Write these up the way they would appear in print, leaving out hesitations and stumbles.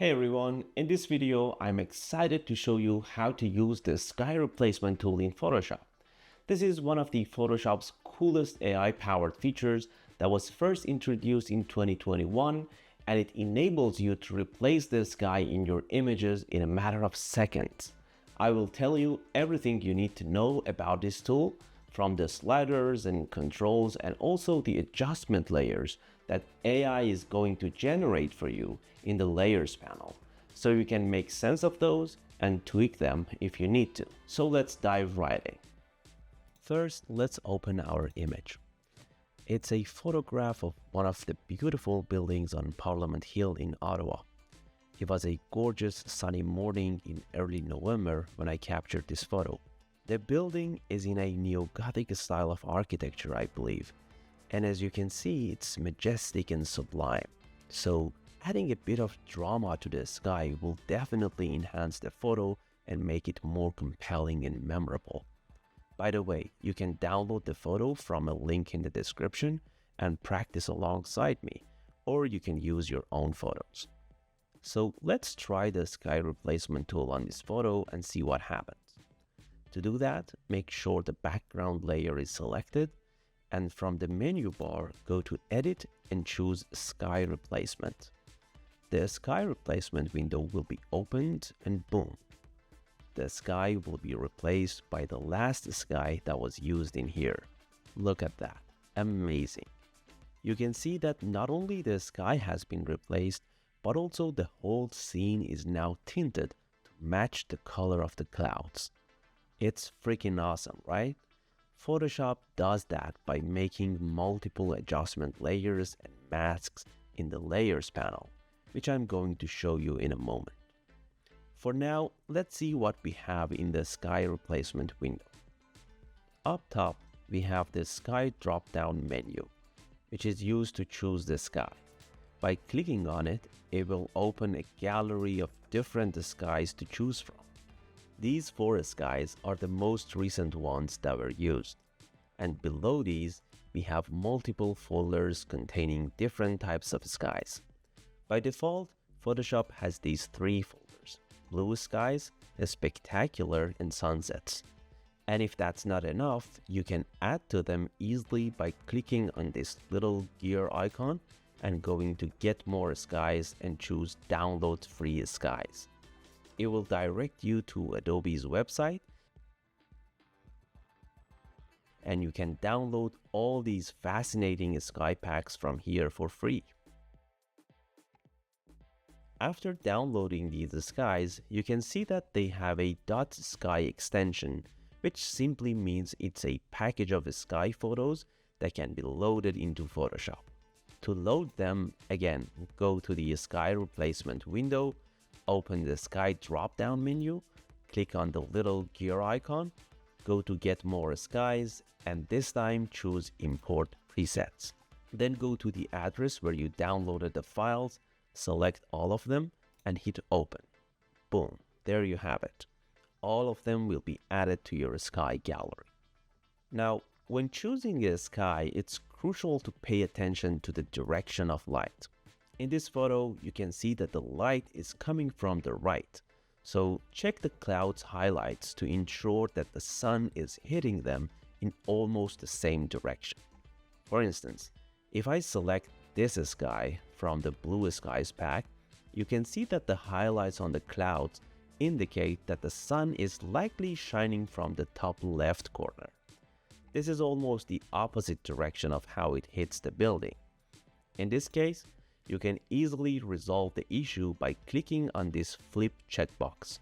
Hey everyone, in this video I'm excited to show you how to use the sky replacement tool in Photoshop. This is one of the Photoshop's coolest AI-powered features that was first introduced in 2021, and it enables you to replace the sky in your images in a matter of seconds. I will tell you everything you need to know about this tool, from the sliders and controls and also the adjustment layers that AI is going to generate for you in the layers panel, so you can make sense of those and tweak them if you need to. So let's dive right in. First, let's open our image. It's a photograph of one of the beautiful buildings on Parliament Hill in Ottawa. It was a gorgeous sunny morning in early November when I captured this photo. The building is in a neo-Gothic style of architecture, I believe, and as you can see, it's majestic and sublime. So adding a bit of drama to the sky will definitely enhance the photo and make it more compelling and memorable. By the way, you can download the photo from a link in the description and practice alongside me, or you can use your own photos. So let's try the sky replacement tool on this photo and see what happens. To do that, make sure the background layer is selected, and from the menu bar, go to Edit and choose Sky Replacement. The Sky Replacement window will be opened, and boom, the sky will be replaced by the last sky that was used in here. Look at that, amazing. You can see that not only the sky has been replaced, but also the whole scene is now tinted to match the color of the clouds. It's freaking awesome, right? Photoshop does that by making multiple adjustment layers and masks in the layers panel, which I'm going to show you in a moment. For now, let's see what we have in the sky replacement window. Up top, we have the sky drop-down menu, which is used to choose the sky. By clicking on it, it will open a gallery of different skies to choose from. These four skies are the most recent ones that were used, and below these we have multiple folders containing different types of skies. By default, Photoshop has these three folders: blue skies, spectacular, and sunsets. And if that's not enough, you can add to them easily by clicking on this little gear icon and going to Get More Skies and choose Download Free Skies. It will direct you to Adobe's website, and you can download all these fascinating sky packs from here for free. After downloading these skies, you can see that they have a .sky extension, which simply means it's a package of sky photos that can be loaded into Photoshop. To load them, again, go to the sky replacement window, open the sky drop-down menu, click on the little gear icon, go to Get More Skies, and this time choose Import Presets. Then go to the address where you downloaded the files, select all of them, and hit Open. Boom, there you have it. All of them will be added to your sky gallery. Now, when choosing a sky, it's crucial to pay attention to the direction of light. In this photo, you can see that the light is coming from the right, so check the clouds highlights to ensure that the sun is hitting them in almost the same direction. For instance, if I select this sky from the blue skies pack, you can see that the highlights on the clouds indicate that the sun is likely shining from the top left corner. This is almost the opposite direction of how it hits the building. In this case, you can easily resolve the issue by clicking on this flip checkbox.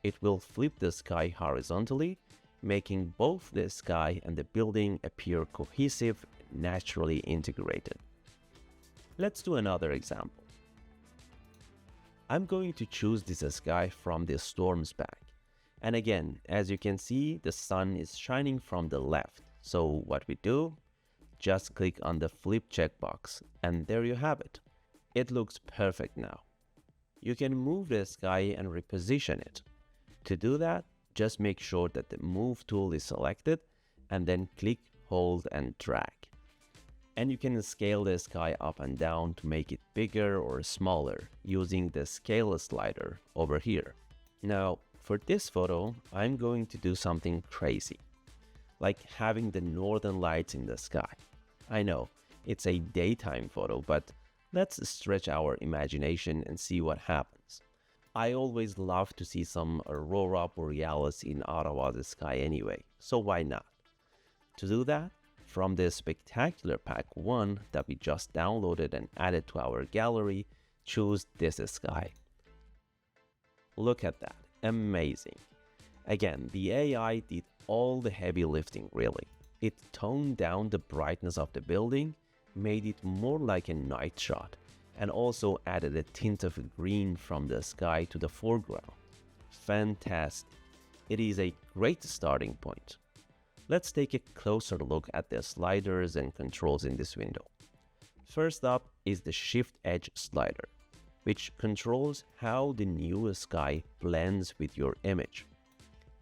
It will flip the sky horizontally, making both the sky and the building appear cohesive and naturally integrated. Let's do another example. I'm going to choose this sky from the storms pack. And again, as you can see, the sun is shining from the left. So what we do? Just click on the flip checkbox, and there you have it. It looks perfect now. You can move the sky and reposition it. To do that, just make sure that the Move tool is selected, and then click, hold, and drag. And you can scale the sky up and down to make it bigger or smaller using the scale slider over here. Now, for this photo, I'm going to do something crazy, like having the northern lights in the sky. I know, it's a daytime photo, but let's stretch our imagination and see what happens. I always love to see some aurora borealis in Ottawa's sky anyway, so why not? To do that, from this spectacular pack 1 that we just downloaded and added to our gallery, choose this sky. Look at that, amazing. Again, the AI did all the heavy lifting really. It toned down the brightness of the building, made it more like a night shot, and also added a tint of green from the sky to the foreground. Fantastic. It is a great starting point. Let's take a closer look at the sliders and controls in this window. First up is the Shift Edge slider, which controls how the new sky blends with your image.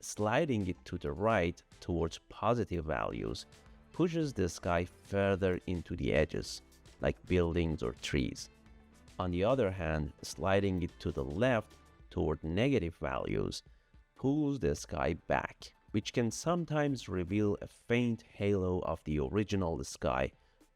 Sliding it to the right towards positive values pushes the sky further into the edges, like buildings or trees. On the other hand, sliding it to the left toward negative values pulls the sky back, which can sometimes reveal a faint halo of the original sky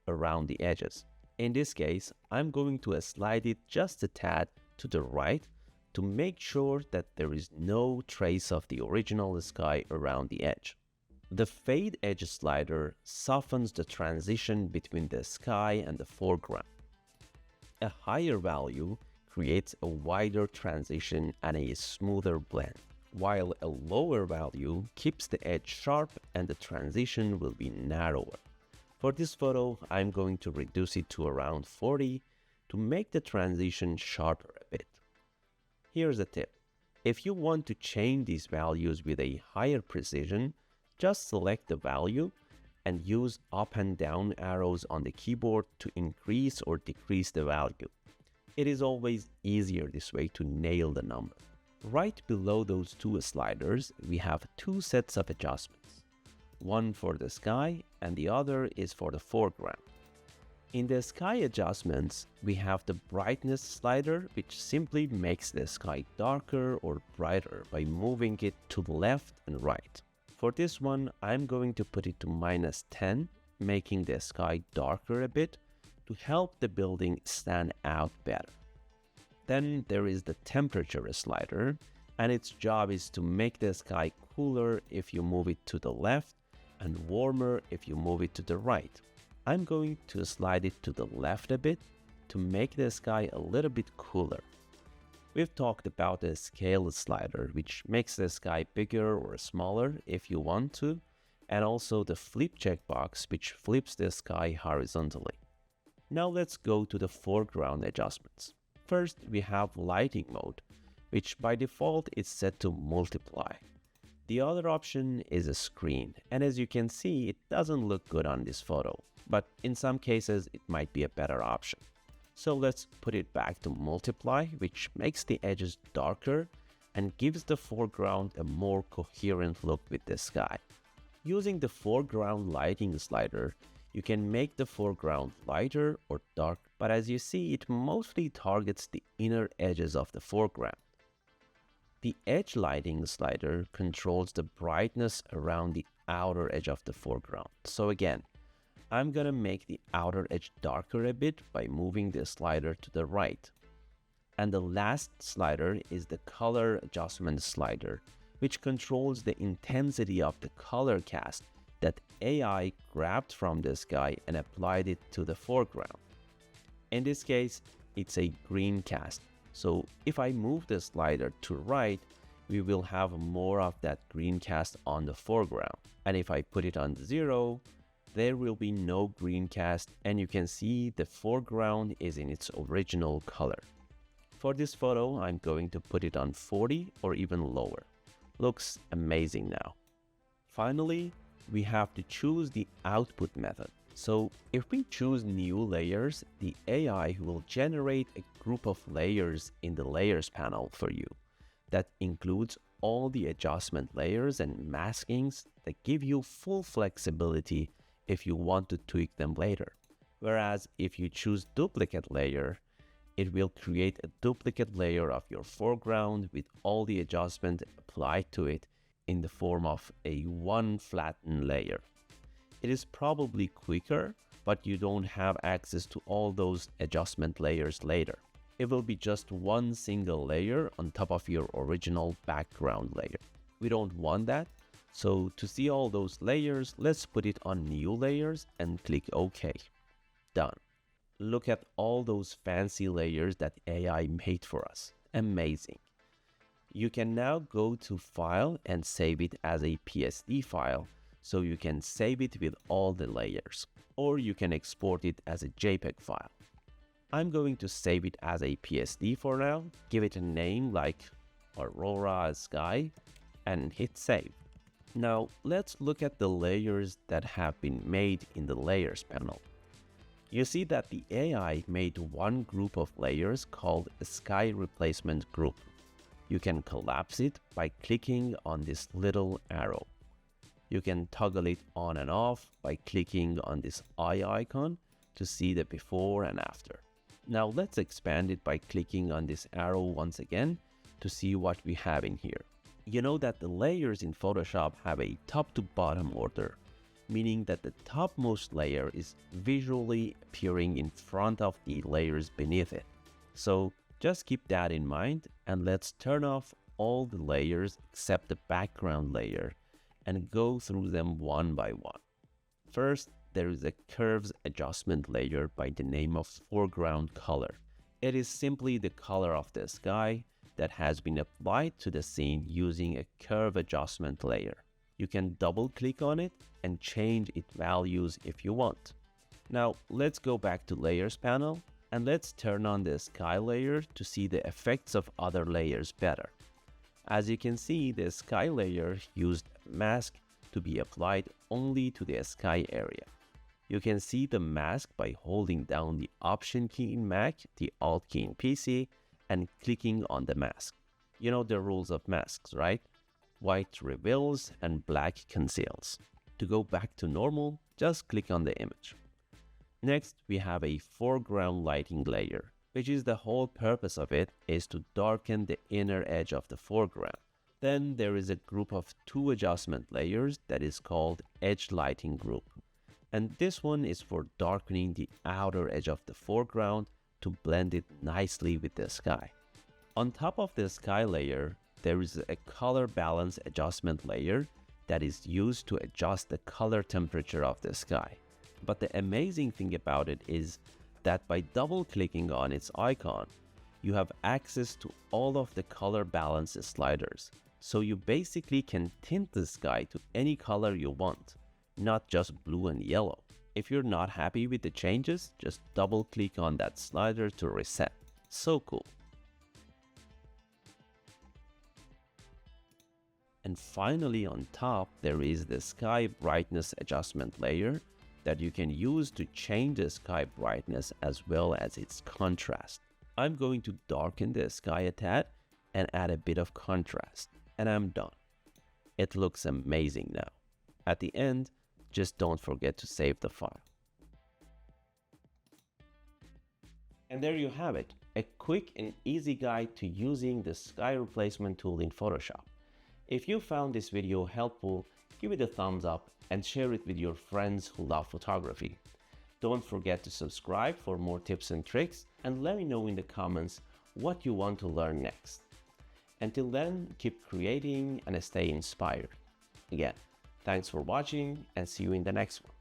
around the edges. In this case, I'm going to slide it just a tad to the right to make sure that there is no trace of the original sky around the edge. The Fade Edge slider softens the transition between the sky and the foreground. A higher value creates a wider transition and a smoother blend, while a lower value keeps the edge sharp and the transition will be narrower. For this photo, I'm going to reduce it to around 40 to make the transition sharper a bit. Here's a tip. If you want to change these values with a higher precision, just select the value and use up and down arrows on the keyboard to increase or decrease the value. It is always easier this way to nail the number. Right below those two sliders, we have two sets of adjustments. One for the sky and the other is for the foreground. In the sky adjustments, we have the brightness slider, which simply makes the sky darker or brighter by moving it to the left and right. For this one, I'm going to put it to -10, making the sky darker a bit to help the building stand out better. Then there is the temperature slider, and its job is to make the sky cooler if you move it to the left and warmer if you move it to the right. I'm going to slide it to the left a bit to make the sky a little bit cooler. We've talked about the scale slider, which makes the sky bigger or smaller if you want to, and also the flip checkbox, which flips the sky horizontally. Now let's go to the foreground adjustments. First, we have lighting mode, which by default is set to multiply. The other option is a screen, and as you can see, it doesn't look good on this photo, but in some cases it might be a better option. So let's put it back to multiply, which makes the edges darker and gives the foreground a more coherent look with the sky. Using the foreground lighting slider, you can make the foreground lighter or dark, but as you see, it mostly targets the inner edges of the foreground. The edge lighting slider controls the brightness around the outer edge of the foreground. So again, I'm gonna make the outer edge darker a bit by moving the slider to the right. And the last slider is the color adjustment slider, which controls the intensity of the color cast that AI grabbed from the sky and applied it to the foreground. In this case, it's a green cast. So if I move the slider to right, we will have more of that green cast on the foreground. And if I put it on 0, there will be no green cast, and you can see the foreground is in its original color. For this photo, I'm going to put it on 40 or even lower. Looks amazing now. Finally, we have to choose the output method. So if we choose new layers, the AI will generate a group of layers in the layers panel for you. That includes all the adjustment layers and maskings that give you full flexibility if you want to tweak them later. Whereas if you choose duplicate layer, it will create a duplicate layer of your foreground with all the adjustment applied to it in the form of a one flattened layer. It is probably quicker, but you don't have access to all those adjustment layers later. It will be just one single layer on top of your original background layer. We don't want that. So to see all those layers, let's put it on new layers and click OK. Done. Look at all those fancy layers that AI made for us. Amazing. You can now go to File and save it as a PSD file, so you can save it with all the layers. Or you can export it as a JPEG file. I'm going to save it as a PSD for now, give it a name like Aurora Sky, and hit save. Now let's look at the layers that have been made in the Layers panel. You see that the AI made one group of layers called a sky replacement group. You can collapse it by clicking on this little arrow. You can toggle it on and off by clicking on this eye icon to see the before and after. Now let's expand it by clicking on this arrow once again to see what we have in here. You know that the layers in Photoshop have a top to bottom order, meaning that the topmost layer is visually appearing in front of the layers beneath it. So just keep that in mind, and let's turn off all the layers except the background layer and go through them one by one. First, there is a curves adjustment layer by the name of foreground color. It is simply the color of the sky that has been applied to the scene using a curve adjustment layer. You can double click on it and change its values if you want. Now let's go back to Layers panel and let's turn on the sky layer to see the effects of other layers better. As you can see, the sky layer used a mask to be applied only to the sky area. You can see the mask by holding down the Option key in Mac, the Alt key in PC, and clicking on the mask. You know the rules of masks, right? White reveals and black conceals. To go back to normal, just click on the image. Next, we have a foreground lighting layer, which is the whole purpose of it is to darken the inner edge of the foreground. Then there is a group of two adjustment layers that is called Edge Lighting Group. And this one is for darkening the outer edge of the foreground to blend it nicely with the sky. On top of the sky layer, there is a color balance adjustment layer that is used to adjust the color temperature of the sky. But the amazing thing about it is that by double clicking on its icon, you have access to all of the color balance sliders. So you basically can tint the sky to any color you want, not just blue and yellow. If you're not happy with the changes, just double click on that slider to reset. So cool. And finally on top, there is the sky brightness adjustment layer that you can use to change the sky brightness as well as its contrast. I'm going to darken the sky a tad and add a bit of contrast, and I'm done. It looks amazing now. At the end, just don't forget to save the file. And there you have it, a quick and easy guide to using the sky replacement tool in Photoshop. If you found this video helpful, give it a thumbs up and share it with your friends who love photography. Don't forget to subscribe for more tips and tricks, and let me know in the comments what you want to learn next. Until then, keep creating and stay inspired. Again, thanks for watching and see you in the next one.